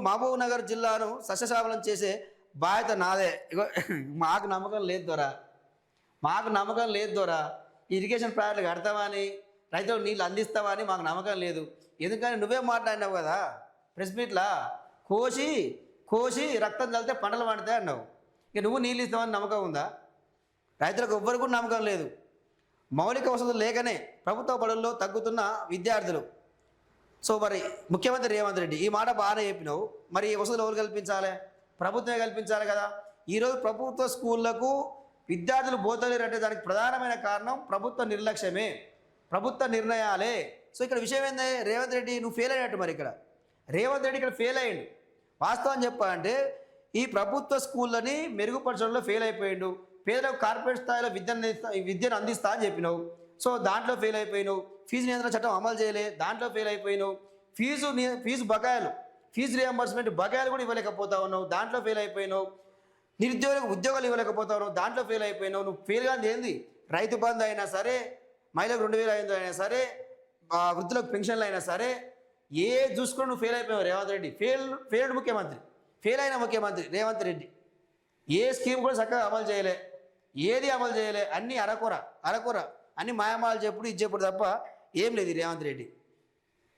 మహబూబ్ నగర్ జిల్లాను సస్యశ్యామలం చేసే బాధ్యత నాదే. ఇగో మాకు నమ్మకం లేదు దొరా, మాకు నమ్మకం లేదు దొరా. ఇరిగేషన్ ప్రాజెక్టులు కడతామని, రైతులకు నీళ్ళు అందిస్తామని మాకు నమ్మకం లేదు. ఎందుకని నువ్వే మాట్లాడినావు కదా ప్రెస్ మీట్లా, కోసి కోసి రక్తం చల్లితే పంటలు పండుతాయి అన్నావు. ఇక నువ్వు నీళ్ళు ఇస్తామని నమ్మకం ఉందా? రైతులకు ఎవ్వరు కూడా నమ్మకం లేదు. మౌలిక వసతులు లేకనే ప్రభుత్వ బడుల్లో తగ్గుతున్న విద్యార్థులు. సో మరి ముఖ్యమంత్రి రేవంత్ రెడ్డి ఈ మాట బాగానే చెప్పినావు, మరి ఈ వసతులు ఎవరు కల్పించాలి? ప్రభుత్వమే కల్పించాలి కదా. ఈరోజు ప్రభుత్వ స్కూళ్లకు విద్యార్థులు పోతలేరంటే దానికి ప్రధానమైన కారణం ప్రభుత్వ నిర్లక్ష్యమే, ప్రభుత్వ నిర్ణయాలే. సో ఇక్కడ విషయం ఏంది, రేవంత్ రెడ్డి నువ్వు ఫెయిల్ అయినట్టు. మరి ఇక్కడ రేవంత్ రెడ్డి ఇక్కడ ఫెయిల్ అయ్యిండు. వాస్తవం చెప్పాలంటే ఈ ప్రభుత్వ స్కూళ్ళని మెరుగుపరచడంలో ఫెయిల్ అయిపోయిండు. పేదలకు కార్పొరేట్ స్థాయిలో విద్యను అందిస్తా అని చెప్పినావు, సో దాంట్లో ఫెయిల్ అయిపోయినావు. ఫీజు నియంత్రణ చట్టం అమలు చేయలే, దాంట్లో ఫెయిల్ అయిపోయినావు. ఫీజు బకాయిలు, ఫీజు రియంబర్స్మెంట్ బకాయిలు కూడా ఇవ్వలేకపోతా ఉన్నావు, దాంట్లో ఫెయిల్ అయిపోయినావు. నిరుద్యోగులకు ఉద్యోగాలు ఇవ్వలేకపోతా ఉన్నావు, దాంట్లో ఫెయిల్ అయిపోయినావు. నువ్వు ఫెయిల్ కాదు ఏంది? రైతు బంధు అయినా సరే, మహిళలకు 2500 అయినా సరే, వృద్ధులకు పెన్షన్లు అయినా సరే, ఏ చూసుకొని నువ్వు ఫెయిల్ అయిపోయావు రేవంత్ రెడ్డి. ఫెయిల్డ్ ముఖ్యమంత్రి, ఫెయిల్ అయిన ముఖ్యమంత్రి రేవంత్ రెడ్డి. ఏ స్కీమ్ కూడా చక్కగా అమలు చేయలే, ఏది అమలు చేయలే, అన్నీ అరకొర అన్ని మాయమాలు చెప్పుడు ఇది చెప్పుడు తప్ప ఏం లేదు రేవంత్ రెడ్డి.